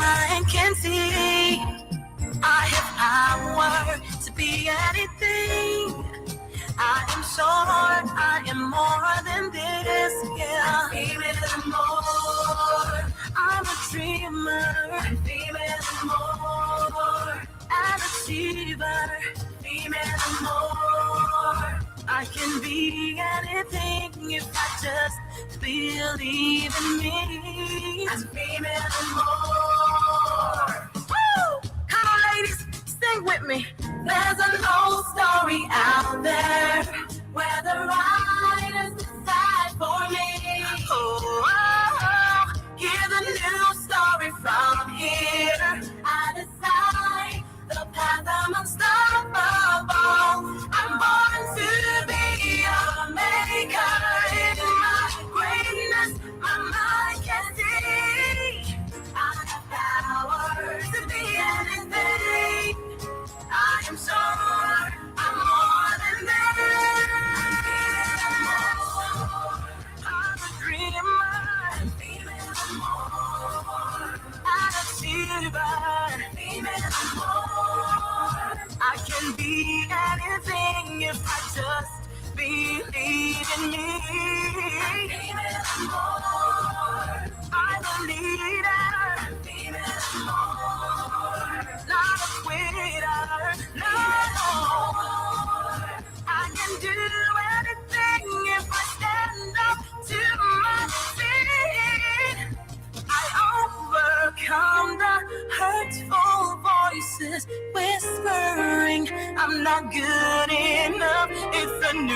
mind can see. I have power to be anything. I am sure I am more than this, yeah. I'm feeling more. I'm a dreamer. I'm feeling more. An achiever. Feeling more. I can be anything if I just believe in me. I'm feeling more. Woo! Come on, ladies, sing with me. There's an old story out there where the writers decide for me. Oh, hear the new story from here. I decide the path I'm unstoppable. I'm born to be a maker in my greatness. My mind can see. I have power to be anything. I am sure I'm more than that. I'm a dreamer. I'm feeling more. An achiever. Feeling more. I can be anything if I just believe in me. I'm feeling more. I'm a leader. I'm feeling more. Not a quitter. No. I can do anything if I stand up to my feet. I overcome the hurtful voices whispering I'm not good enough. It's a new me. I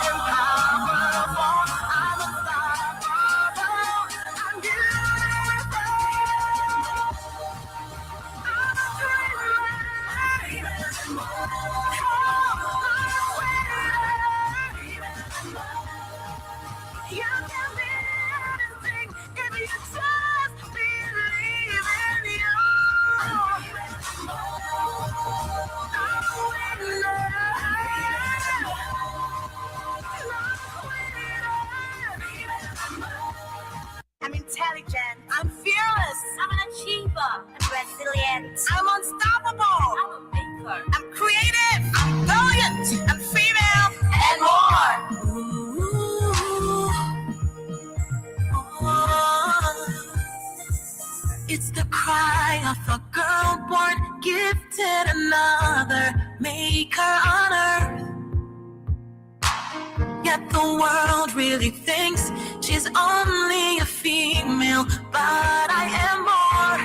am powerful. I'm unstoppable. I'm beautiful. I'm a dreamer. You can be anything if you just believe in you. I'm intelligent. I'm fearless. I'm an achiever. I'm resilient. I'm unstoppable. I'm a maker. I'm creative. I'm brilliant. I'm female. And more. It's the cry of a girl born gifted, another maker on earth. Yet the world really thinks she's only a female, but I am more.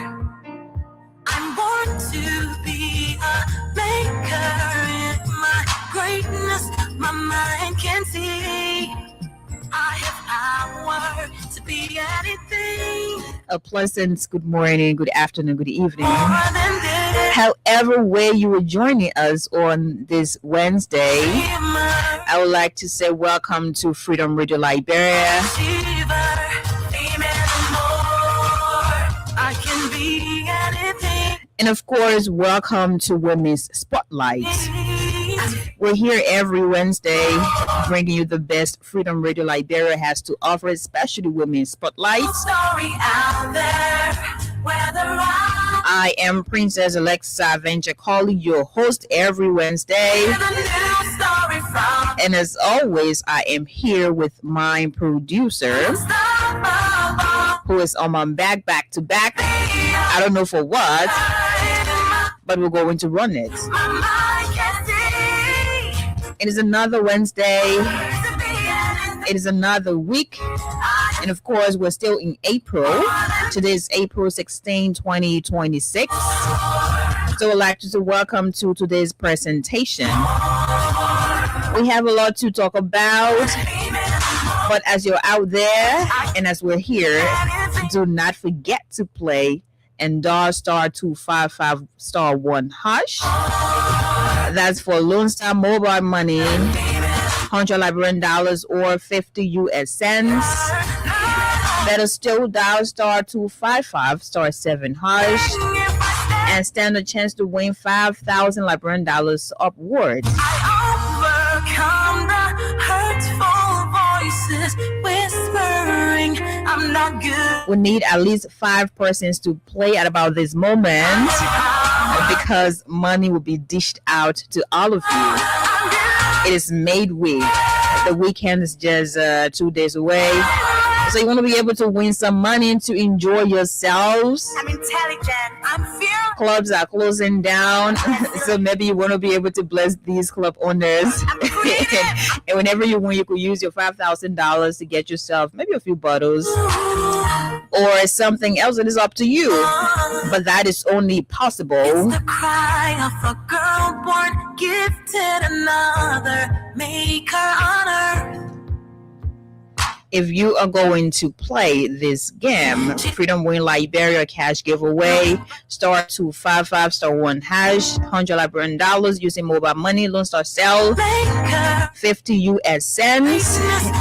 I'm born to be a maker in my greatness. My mind can see. I have power to be anything. A pleasant good morning, good afternoon, good evening. However way you are joining us on this Wednesday, I would like to say welcome to Freedom Radio Liberia. And of course, welcome to Women's Spotlight. We're here every Wednesday bringing you the best Freedom Radio Liberia has to offer, especially Women's Spotlights. I am Princess Alexa Venture calling your host every Wednesday. And as always, I am here with my producer, who is on my back to back. I don't know for what, but we're going to run it. It is another Wednesday. It is another week. And of course, we're still in April. Today is April 16, 2026. So I'd like to welcome to today's presentation. We have a lot to talk about. But as you're out there and as we're here, do not forget to play and dial *255 *1#. That's for Lone Star Mobile Money, $100 Liberian or 50 US cents. Better still dial *255 *7# and stand a chance to win 5,000 Liberian upwards. I overcome the hurtful voices whispering I'm not good. We need at least 5 persons to play at about this moment because money will be dished out to all of you. It is made week. The weekend is just 2 days away. So you want to be able to win some money to enjoy yourselves. I'm intelligent. I'm fearless. Clubs are closing down, so maybe you want to be able to bless these club owners. And whenever you win, you could use your $5,000 to get yourself maybe a few bottles or something else. It is up to you, but that is only possible. It's the cry of a girl born gifted another maker on earth. If you are going to play this game, Freedom Win Liberia cash giveaway, *255 *1# $100 Liberian dollars using mobile money, Lone Star Cell, 50 US cents.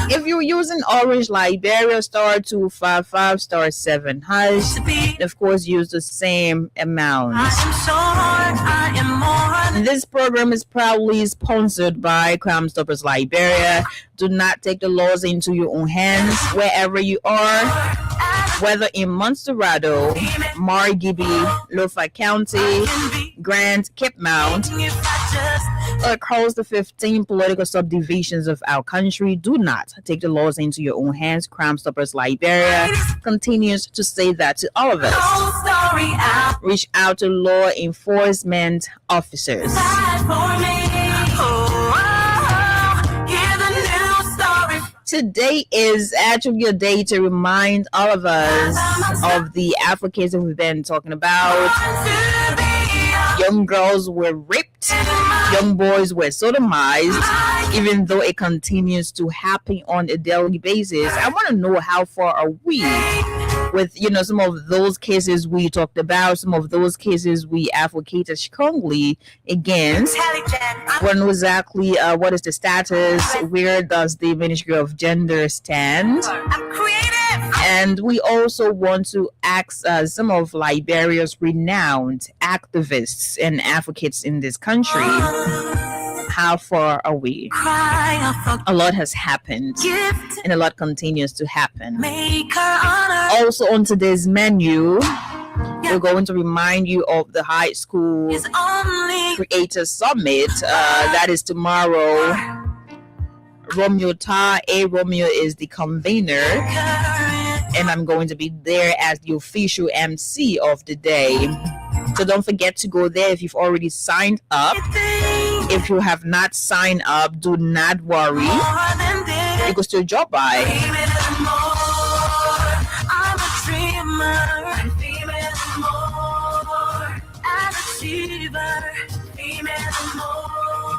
If you're using Orange Liberia, *255 *7#, of course, use the same amount. I am more. This program is proudly sponsored by Crime Stoppers Liberia. Do not take the laws into your own hands wherever you are, whether in Montserrado, Marigibby, Lofa County, Grant, Cape Mount, or across the 15 political subdivisions of our country. Do not take the laws into your own hands. Crime Stoppers Liberia continues to say that to all of us. Reach out to law enforcement officers. Today is actually a day to remind all of us of the advocates that we've been talking about. Young girls were raped, young boys were sodomized, even though it continues to happen on a daily basis. I want to know, how far are we with, some of those cases we talked about, some of those cases we advocated strongly against. What exactly, what is the status? Where does the Ministry of Gender stand? I'm creative. And we also want to ask some of Liberia's renowned activists and advocates in this country, how far are we? A lot has happened, and a lot continues to happen. Also on today's menu, we're going to remind you of the High School Creator Summit. That is tomorrow. Romeo Romeo is the convener, and I'm going to be there as the official MC of the day. So don't forget to go there if you've already signed up. If you have not signed up, do not worry. You can still drop by.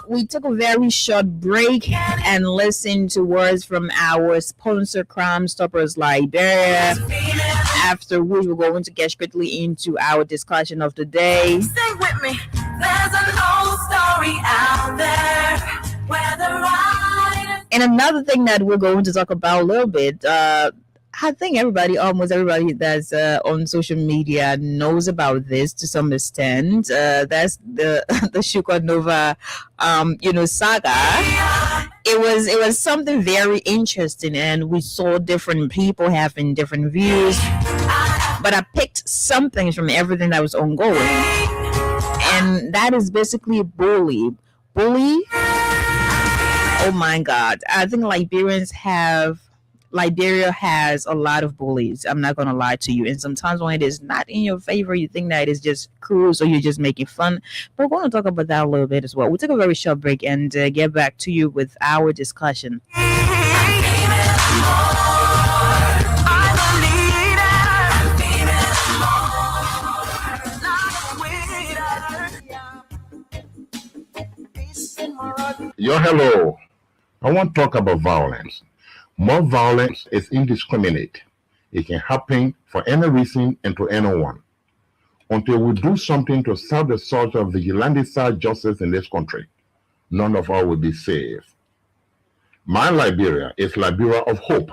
We took a very short break and listened to words from our sponsor, Crime Stoppers Liberia, after which we're going to get strictly into our discussion of the day. Sing with me. There's an old story out there where the ride. And another thing that we're going to talk about a little bit, I think almost everybody that's on social media knows about this to some extent. That's the Shuka Nova, saga. It was something very interesting, and we saw different people having different views. But I picked something from everything that was ongoing, and that is basically bully. Oh my God! I think Liberia has a lot of bullies. I'm not going to lie to you. And sometimes when it is not in your favor, you think that it is just cruel, so you're just making fun. But we're going to talk about that a little bit as well. We'll take a very short break and get back to you with our discussion. Hello. I want to talk about violence. More violence is indiscriminate. It can happen for any reason and to anyone. Until we do something to stop the sort of vigilante-style justice in this country, none of us will be safe. My Liberia is Liberia of hope.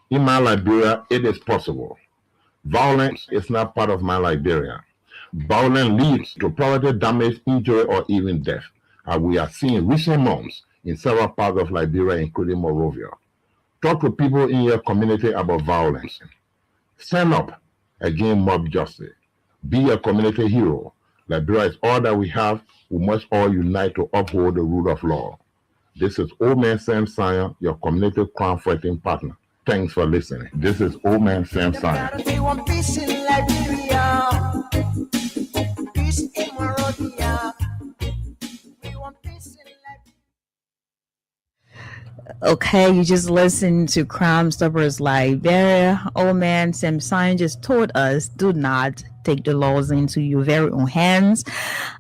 In my Liberia, it is possible. Violence is not part of my Liberia. Violence leads to property damage, injury, or even death, as we are seeing in recent months in several parts of Liberia, including Monrovia. Talk to people in your community about violence. Stand up against mob justice. Be a community hero. Liberia is all that we have. We must all unite to uphold the rule of law. This is Old Man Sam Sion, your community crime fighting partner. Thanks for listening. This is Old Man Sam Sion. We want peace in Liberia, peace in Monrovia. We want peace in Liberia. Okay, you just listened to Crime Stoppers Liberia. Old Man Sam Sion just told us, do not take the laws into your very own hands.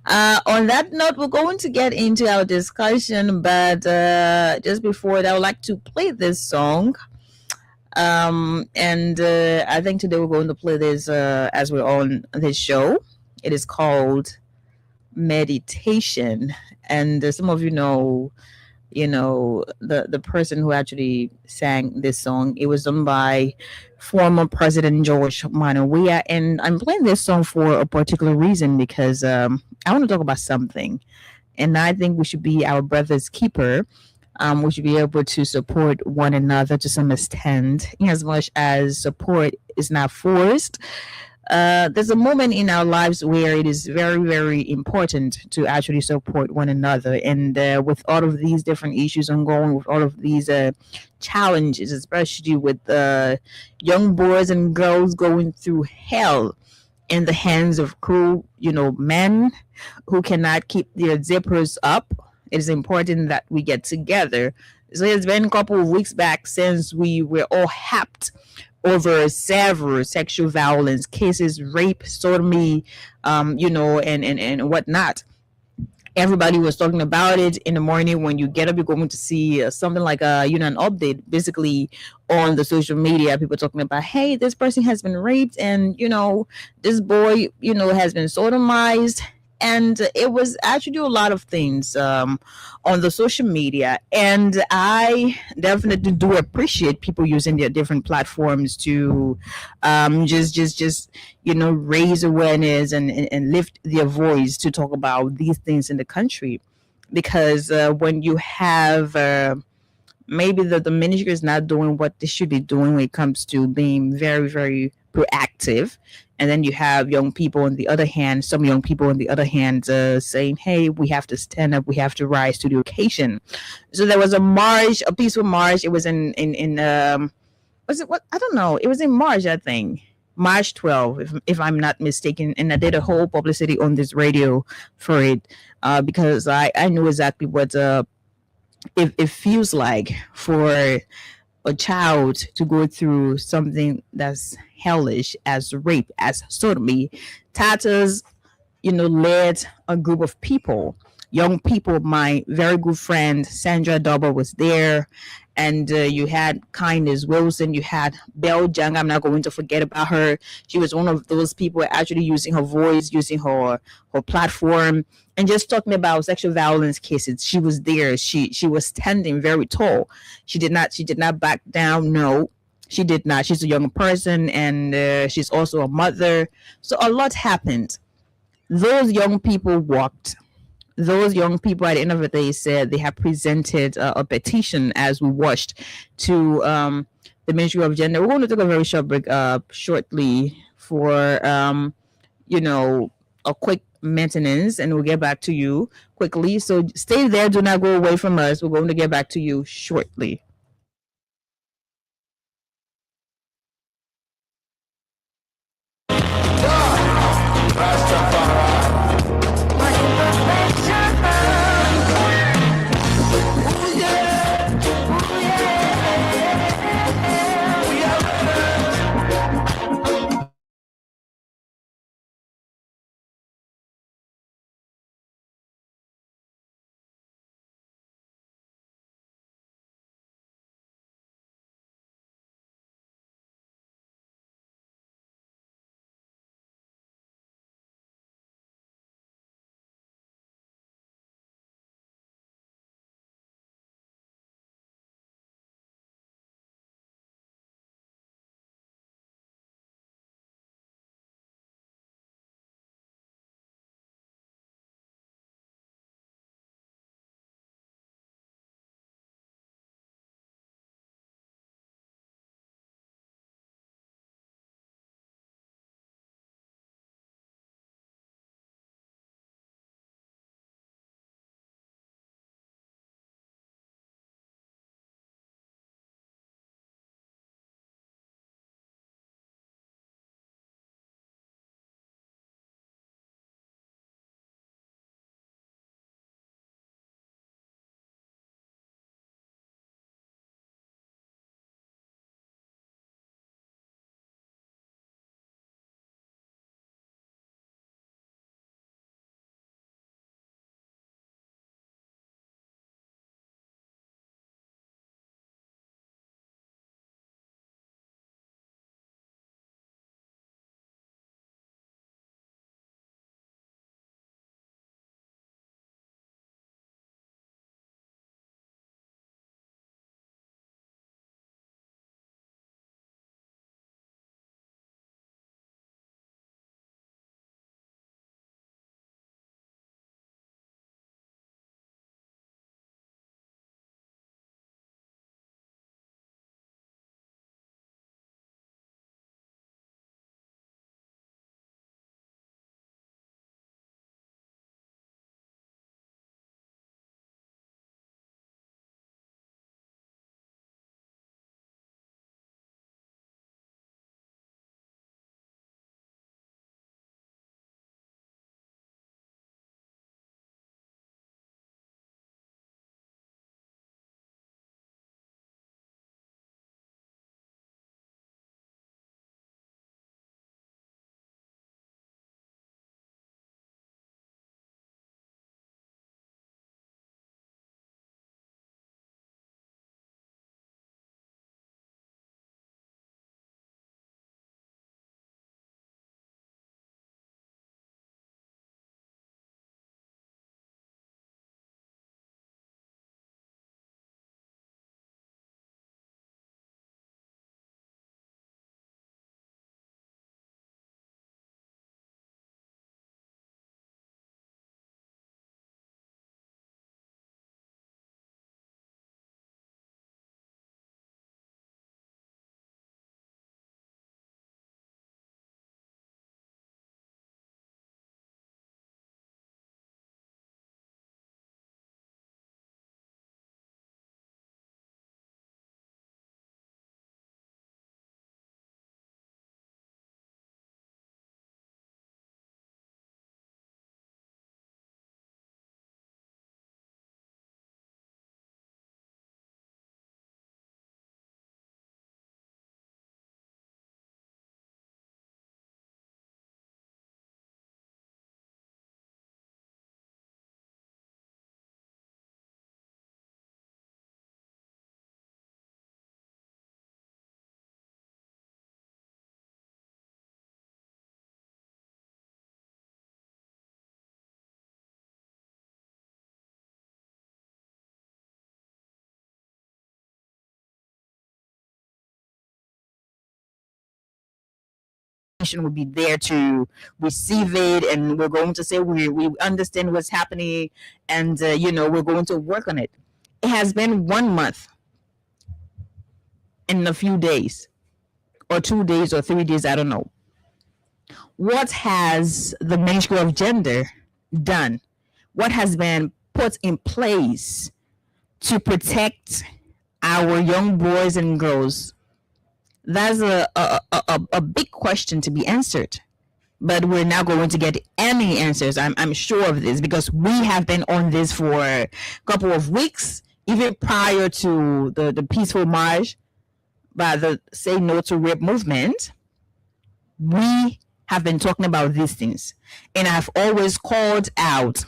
On that note, we're going to get into our discussion, but just before that, I would like to play this song. And I think today we're going to play this as we're on this show. It is called Meditation. And some of you know the person who actually sang this song. It was done by former President George Weah, and I'm playing this song for a particular reason because I want to talk about something, and I think we should be our brother's keeper. We should be able to support one another to some extent, in as much as support is not forced. There's a moment in our lives where it is very, very important to actually support one another. And with all of these different issues ongoing, with all of these challenges, especially with young boys and girls going through hell in the hands of cruel, men who cannot keep their zippers up, it is important that we get together. So it's been a couple of weeks back since we were all happed over several sexual violence cases, rape, sodomy, and whatnot. Everybody was talking about it in the morning. When you get up, you're going to see something like an update, basically on the social media. People talking about, hey, this person has been raped, and this boy, has been sodomized. And it was actually a lot of things on the social media. And I definitely do appreciate people using their different platforms to just raise awareness and lift their voice to talk about these things in the country. Because when you have maybe the ministry is not doing what they should be doing when it comes to being very, very proactive. And then you have young people on the other hand, some young people on the other hand saying, hey, we have to stand up, we have to rise to the occasion. So there was a march, a peaceful march. It was in was it what? I don't know. It was in March, I think. March 12th, if I'm not mistaken. And I did a whole publicity on this radio for it because I knew exactly what it feels like for a child to go through something that's hellish as rape, as sodomy. Tatters, led a group of people, young people. My very good friend Sandra Double was there, and you had Kindness Wilson, you had Belle Jung. I'm not going to forget about her. She was one of those people actually using her voice, using her platform, and just talking about sexual violence cases. She was there. She was standing very tall. She did not back down. No, she did not. She's a young person, and she's also a mother. So a lot happened. Those young people walked. Those young people at the end of the day said they have presented a petition, as we watched, to the Ministry of Gender. We're going to take a very short break shortly for a quick maintenance, and we'll get back to you quickly. So stay there. Do not go away from us. We're going to get back to you shortly. nation will be there to receive it, and we're going to say we understand what's happening, and we're going to work on it. It has been 1 month in a few days, or 2 days, or 3 days, I don't know. What has the Ministry of Gender done? What has been put in place to protect our young boys and girls? That's a big question to be answered. But we're not going to get any answers. I'm sure of this, because we have been on this for a couple of weeks, even prior to the peaceful march by the Say No to Rape movement. We have been talking about these things, and I've always called out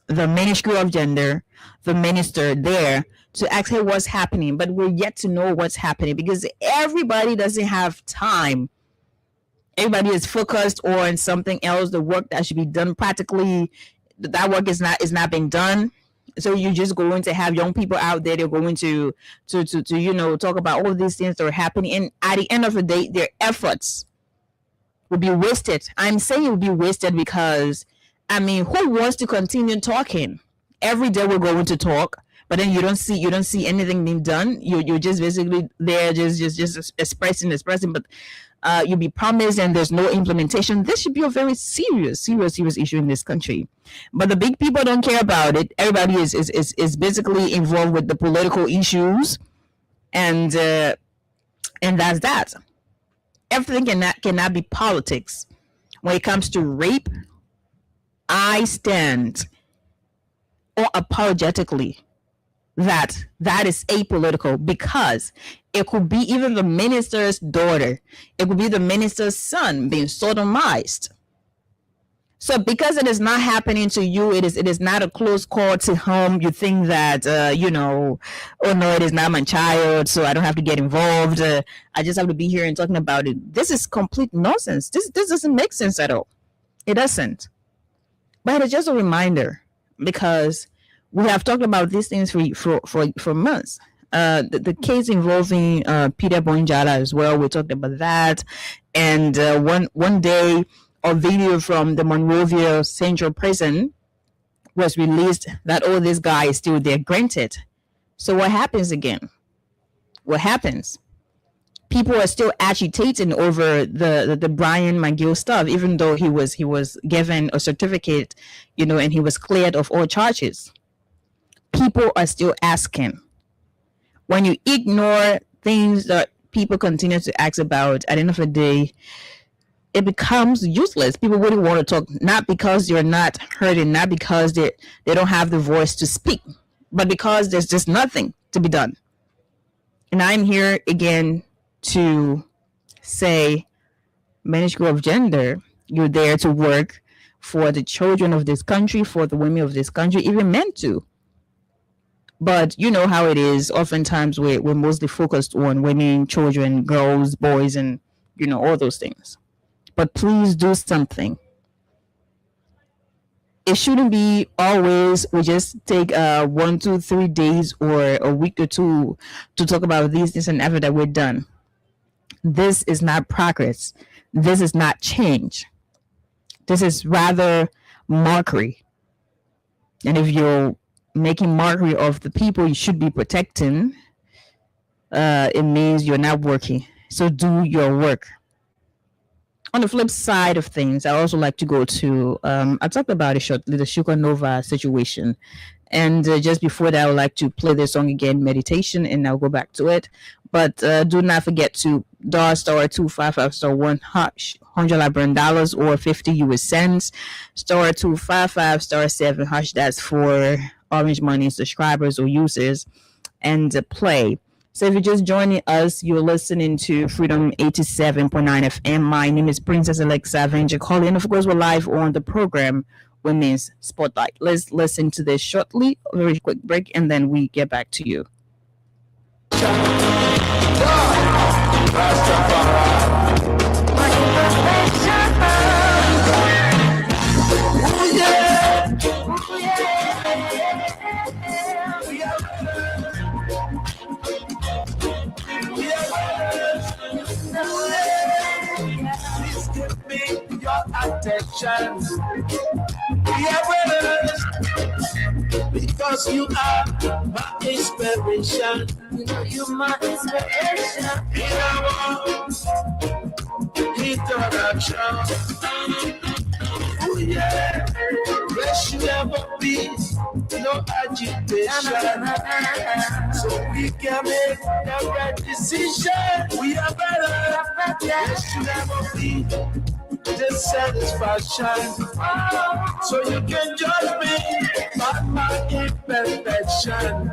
the Ministry of Gender, the minister there, to ask her what's happening, but we're yet to know what's happening, because everybody doesn't have time. Everybody is focused on something else, the work that should be done. Practically, that work is not being done. So you're just going to have young people out there. They're going to talk about all of these things that are happening, and at the end of the day, their efforts will be wasted. I'm saying it will be wasted because, who wants to continue talking? Every day we're going to talk, but then you don't see anything being done. You're just basically there, just expressing, but you'll be promised and there's no implementation. This should be a very serious issue in this country. But the big people don't care about it. Everybody is basically involved with the political issues, and that's that. Everything cannot be politics. When it comes to rape, I stand unapologetically that is apolitical, because it could be even the minister's daughter, it could be the minister's son being sodomized. So because it is not happening to you, it is not a close call to home. You think that oh no, it is not my child, so I don't have to get involved. I just have to be here and talking about it. This is complete nonsense. This doesn't make sense at all. It doesn't. But it's just a reminder, because we have talked about these things for months. The case involving Peter Bonjala as well, we talked about that. And one day, a video from the Monrovia Central Prison was released that, this guy is still there. Granted. So what happens again? What happens? People are still agitating over the Brian McGill stuff, even though he was given a certificate, and he was cleared of all charges. People are still asking. When you ignore things that people continue to ask about, at the end of the day, it becomes useless. People wouldn't want to talk, not because you're not hurting, not because they don't have the voice to speak, but because there's just nothing to be done. And I'm here again to say, Ministry of Gender, you're there to work for the children of this country, for the women of this country, even men too. But you know how it is. Oftentimes we're mostly focused on women, children, girls, boys, and all those things. But please do something. It shouldn't be always we just take 1, 2, 3 days or a week or two to talk about these things, and after that we're done. This is not progress. This is not change. This is rather mockery. And if you're making mockery of the people you should be protecting, it means you're not working. So do your work. On the flip side of things, I also like to go to, I talked about it shortly, the Shuka Nova situation. And just before that, I would like to play the song again, Meditation, and I'll go back to it. But do not forget to $*255*1 $100 or 50 US cents, $255*7 that's for Orange Money subscribers or users, and play. So if you're just joining us, you're listening to Freedom 87.9 FM. My name is Princess Alexa Avenger Colley, and of course we're live on the program Women's Spotlight. Let's listen to this shortly, a very quick break, and then we get back to you. protection. We are brothers because you are my inspiration. You know you're my inspiration. In our interaction. Oh yeah, where should ever be no agitation, so we can make the right decision. We are better. There should never be dissatisfaction, so you can judge me by my imperfection.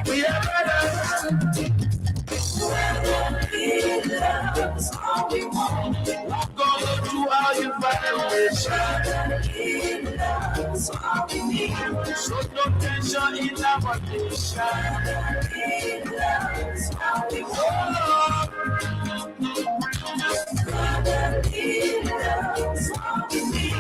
We are better. That's all we want. I'm gonna do all your violation. That's all we need. So no tension in our nation. That's all we want. That's all we need.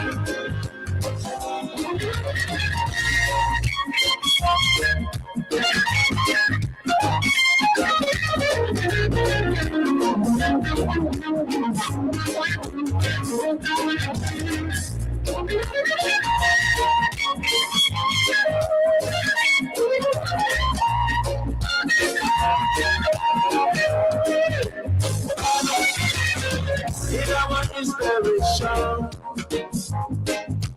In our inspiration,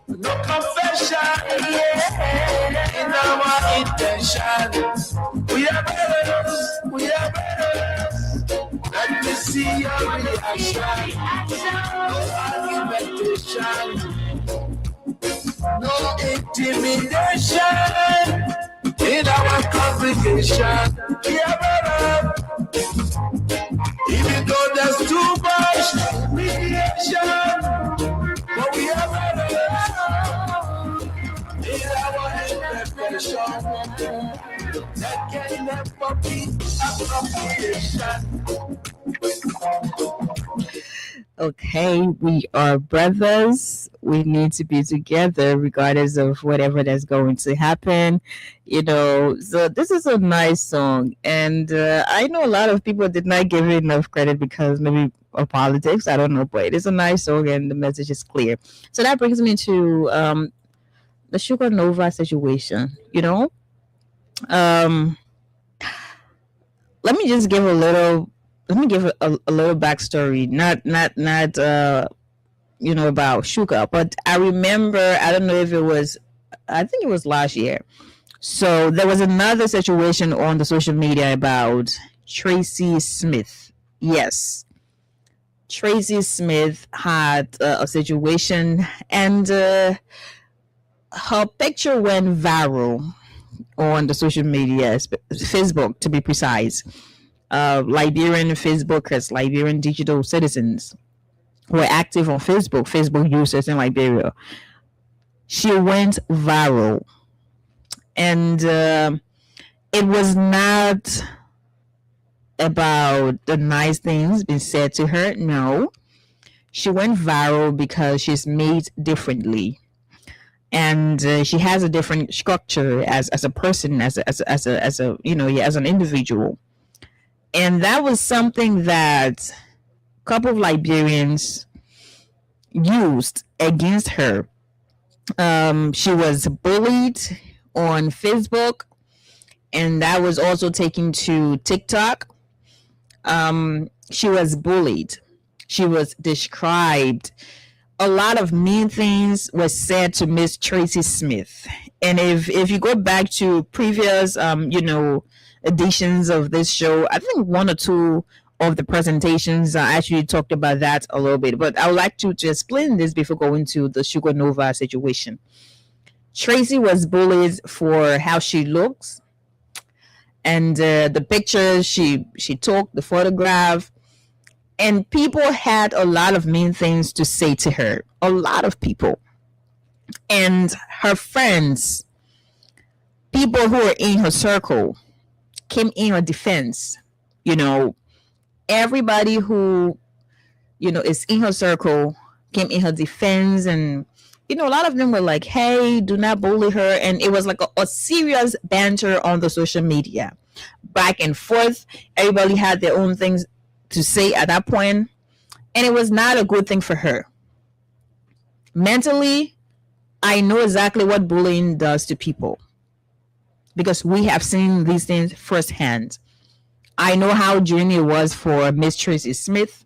no confession, in our intention, we are brothers, we are brothers. Let me see your reaction, no argumentation, no intimidation, in our congregation, we are brothers. Even though there's too much mediation, but we are brothers. In our imperfection, that can never be appropriation. Okay, we are brothers. We need to be together regardless of whatever that's going to happen. So this is a nice song. And I know a lot of people did not give it enough credit because maybe of politics. I don't know, but it is a nice song and the message is clear. So that brings me to the Sugar Nova situation, Let me just give a little backstory, not about Sugar, but I remember, I don't know if it was, I think it was last year. So there was another situation on the social media about Tracy Smith. Yes, Tracy Smith had a situation, and her picture went viral on the social media, Facebook to be precise. Liberian Facebookers, Liberian digital citizens were active on Facebook users in Liberia. She went viral, and it was not about the nice things being said to her. No, she went viral because she's made differently, and she has a different structure as a person, as an individual. And that was something that a couple of Liberians used against her. She was bullied on Facebook, and that was also taken to TikTok. She was bullied. She was described. A lot of mean things were said to Miss Tracy Smith. And if you go back to previous, editions of this show, I think one or two of the presentations actually talked about that a little bit. But I would like to explain this before going to the Sugar Nova situation. Tracy was bullied for how she looks, and the pictures she took, the photograph, and people had a lot of mean things to say to her. A lot of people, and her friends, people who were in her circle, came in her defense. Everybody who is in her circle came in her defense, and a lot of them were like, hey, do not bully her. And it was like a serious banter on the social media, back and forth. Everybody had their own things to say at that point, and it was not a good thing for her. Mentally, I know exactly what bullying does to people because we have seen these things firsthand. I know how draining it was for Miss Tracy Smith.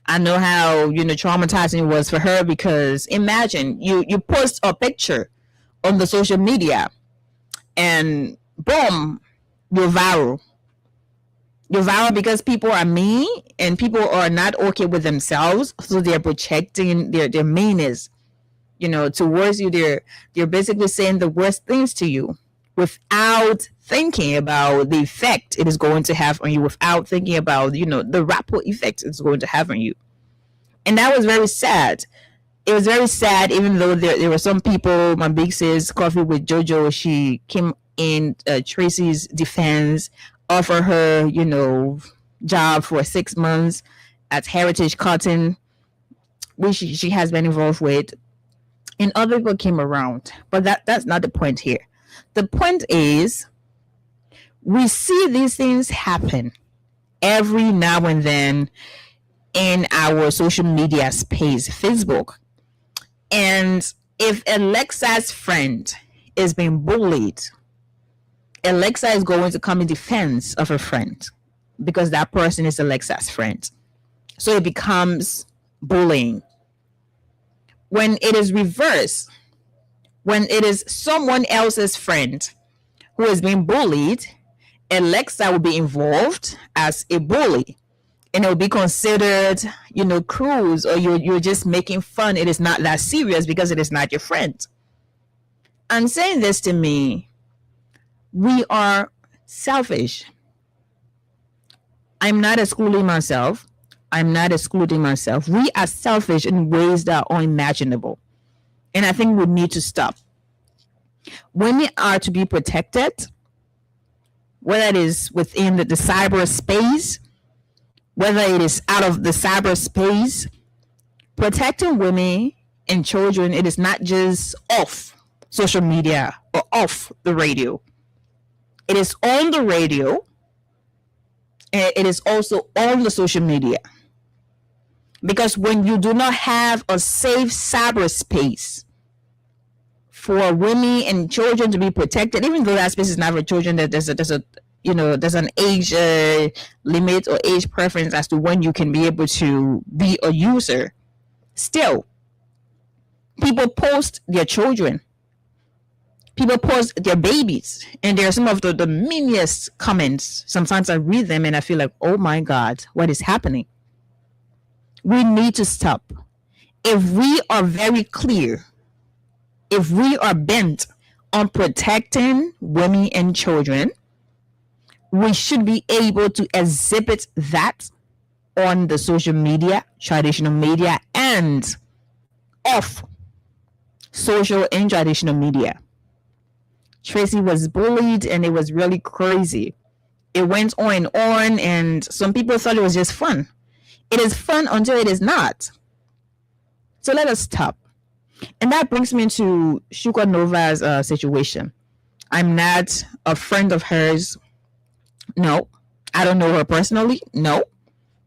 I know how, traumatizing it was for her, because imagine you post a picture on the social media and boom, you're viral. You're viral because people are mean and people are not okay with themselves, so they're projecting their meanness, towards you. They're basically saying the worst things to you without thinking about the effect it is going to have on you, without thinking about, the ripple effect it's going to have on you. And that was very sad. It was very sad, even though there were some people, my big sis, Coffee with Jojo, she came in Tracy's defense, offer her, job for 6 months at Heritage Cotton, which she has been involved with. And other people came around. But that's not the point here. The point is, we see these things happen every now and then in our social media space, Facebook. And if Alexa's friend is being bullied, Alexa is going to come in defense of her friend because that person is Alexa's friend. So it becomes bullying. When it is reversed, when it is someone else's friend who is being bullied, Alexa will be involved as a bully. And it will be considered, cruise, or you're just making fun. It is not that serious because it is not your friend. And saying this to me, we are selfish. I'm not excluding myself. We are selfish in ways that are unimaginable. And I think we need to stop. Women are to be protected, whether it is within the cyberspace, whether it is out of the cyberspace. Protecting women and children, it is not just off social media or off the radio. It is on the radio, and it is also on the social media. Because when you do not have a safe cyberspace for women and children to be protected, even though that space is not for children, that there's an age limit or age preference as to when you can be able to be a user. Still, people post their children. People post their babies. And there are some of the meanest comments. Sometimes I read them and I feel like, oh my God, what is happening? We need to stop. If we are very clear, if we are bent on protecting women and children, we should be able to exhibit that on the social media, traditional media, and off social and traditional media. Tracy was bullied and it was really crazy. It went on and some people thought it was just fun. It is fun until it is not. So let us stop. And that brings me to Shuko Nova's situation. I'm not a friend of hers. No. I don't know her personally. No.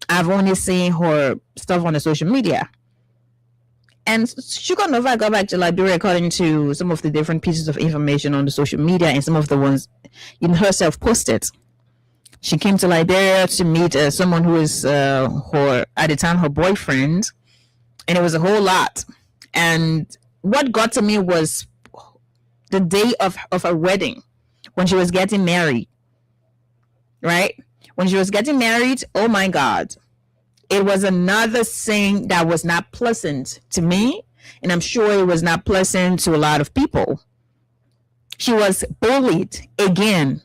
I've only seen her stuff on the social media. And Shuko Nova got back to Liberia according to some of the different pieces of information on the social media and some of the ones herself posted. She came to Liberia to meet someone who is her, at the time, her boyfriend. And it was a whole lot. And what got to me was the day of her wedding, when she was getting married. Right? When she was getting married, oh my God. It was another thing that was not pleasant to me. And I'm sure it was not pleasant to a lot of people. She was bullied again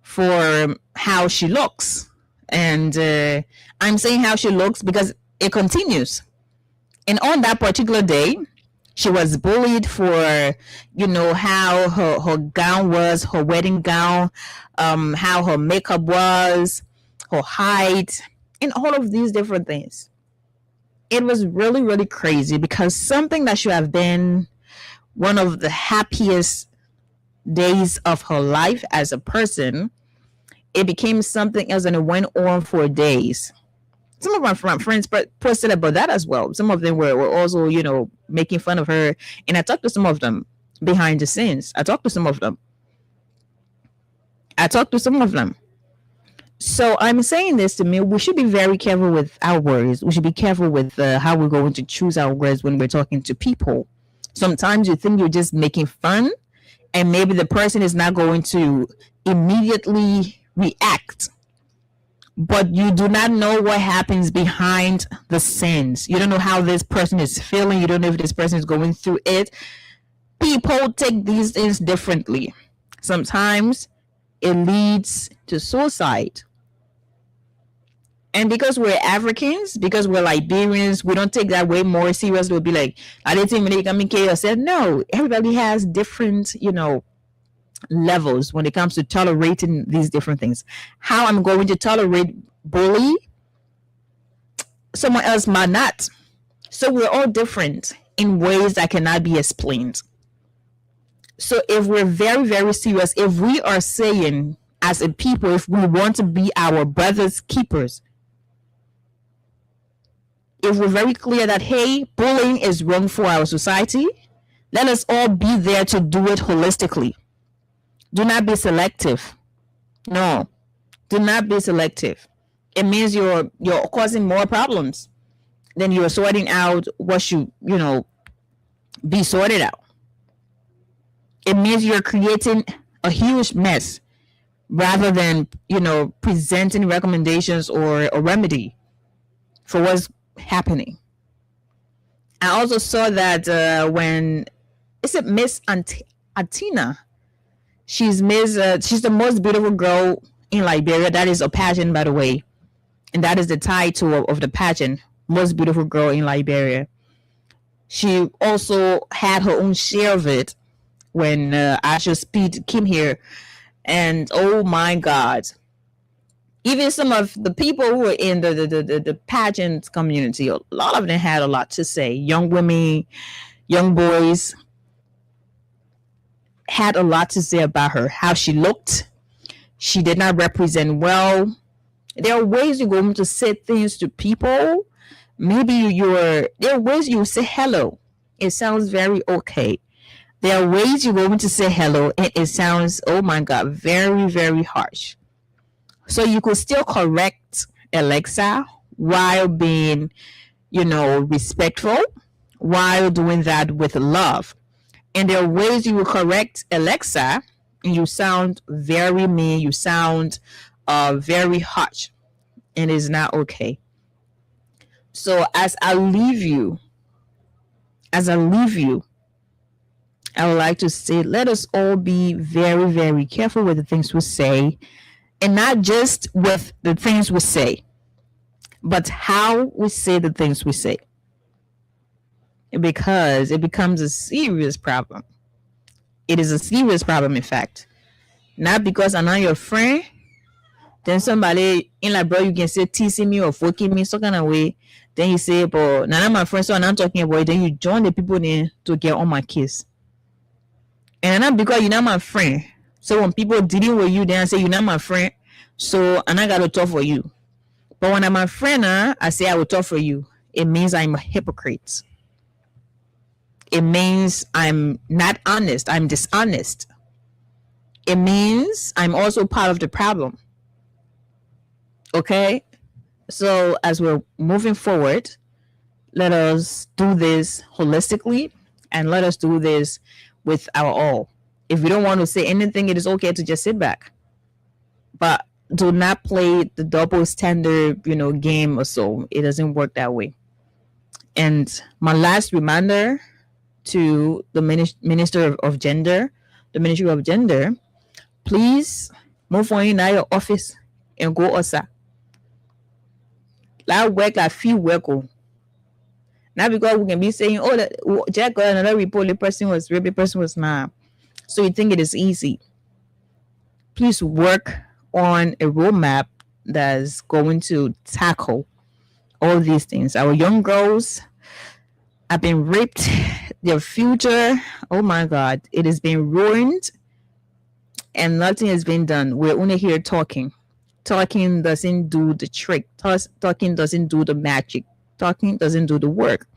for how she looks. And I'm saying how she looks because it continues. And on that particular day, she was bullied for, how her gown was, her wedding gown, how her makeup was, her height, and all of these different things. It was really, really crazy because something that should have been one of the happiest days of her life as a person, it became something else and it went on for days. Some of my friends posted about that as well. Some of them were also, making fun of her. And I talked to some of them behind the scenes. I talked to some of them. So I'm saying this to me, we should be very careful with our words. We should be careful with how we're going to choose our words when we're talking to people. Sometimes you think you're just making fun, and maybe the person is not going to immediately react. But you do not know what happens behind the scenes. You don't know how this person is feeling. You don't know if this person is going through it. People take these things differently. Sometimes it leads to suicide. And because we're Africans, because we're Liberians, we don't take that way more serious. We'll be like, I didn't think I said, no, everybody has different, levels when it comes to tolerating these different things. How I'm going to tolerate bully, someone else might not. So we're all different in ways that cannot be explained. So if we're very, very serious, if we are saying as a people, if we want to be our brothers' keepers, if we're very clear that, hey, bullying is wrong for our society, let us all be there to do it holistically. Do not be selective. No, do not be selective. It means you're causing more problems than you're sorting out what should, be sorted out. It means you're creating a huge mess rather than, presenting recommendations or a remedy for what's happening. I also saw that when, is it Miss Atina? She's she's the most beautiful girl in Liberia. That is a pageant, by the way. And that is the title of the pageant, most beautiful girl in Liberia. She also had her own share of it when Asha Speed came here. And oh my God. Even some of the people who were in the pageant community, a lot of them had a lot to say. Young women, young boys had a lot to say about her, how she looked. She did not represent well. There are ways you're going to say things to people. Maybe there are ways you say hello. It sounds very okay. There are ways you're going to say hello and it sounds, oh my God, very, very harsh. So you could still correct Alexa while being, respectful, while doing that with love. And there are ways you will correct Alexa and you sound very mean, you sound very harsh, and it's not okay. So as I leave you, I would like to say, let us all be very, very careful with the things we say, and not just with the things we say, but how we say the things we say. Because it becomes a serious problem. It is a serious problem, in fact. Not because I'm not your friend, then somebody in like, bro, you can say teasing me or fucking me, some kind of way. Then you say, but now I'm my friend, so I'm not talking about it. Then you join the people in to get on my case. And not because you're not my friend. So when people dealing with you, then I say you're not my friend, so I'm not gonna talk for you. But when I'm my friend, I say I will talk for you. It means I'm a hypocrite. It means I'm not honest. I'm dishonest. It means I'm also part of the problem. Okay? So as we're moving forward, let us do this holistically and let us do this with our all. If we don't want to say anything, it is okay to just sit back. But do not play the double standard, game or so. It doesn't work that way. And my last reminder to the Minister of Gender, the Ministry of Gender, please move on in your office and go outside. Like work, like feel work. Not because we can be saying, oh, that Jack got another report, the person was raped, the person was not. So you think it is easy. Please work on a roadmap that's going to tackle all these things. Our young girls have been raped. Their future, oh my God, it has been ruined and nothing has been done. We're only here talking talking doesn't do the trick. Talking doesn't do the magic. Talking doesn't do the work.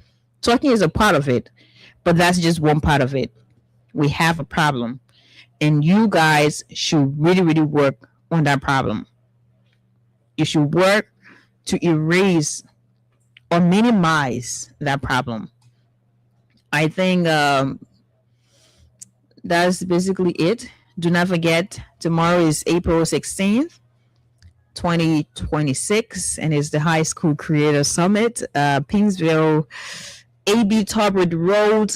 Talking is a part of it, but that's just one part of it. We have a problem, and you guys should really, really work on that problem. You should work to erase or minimize that problem. I think that's basically it. Do not forget, tomorrow is April 16th, 2026, and it's the High School Creator Summit, Pinsville, AB Tarbert Road.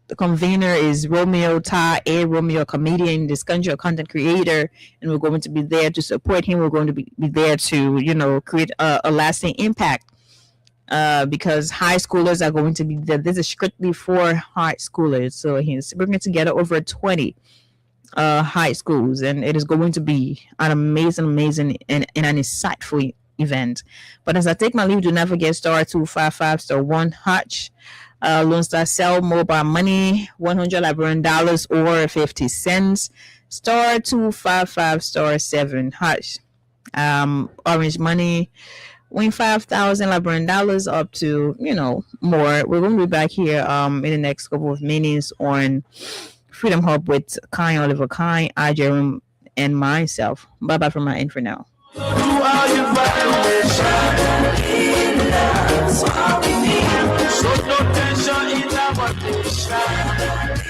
The convener is Romeo Ta, a Romeo, a comedian in this country, a content creator, and we're going to be there to support him. We're going to be there to, create a lasting impact. Because high schoolers are going to be there. This is strictly for high schoolers. So he's bringing together over 20 high schools, and it is going to be an amazing and an insightful event. But as I take my leave, do not forget star 255 star 1 Hutch. Lone Star Cell mobile money, $100 Liberian dollars or 50 cents. Star 255 star 7 Hutch. Orange money, win 5,000 Liberian dollars up to more. We're going to be back here in the next couple of minutes on Freedom Hub with Kai Oliver Kai, I Jerome, and myself. Bye bye from my end for now. So no tension in our nation.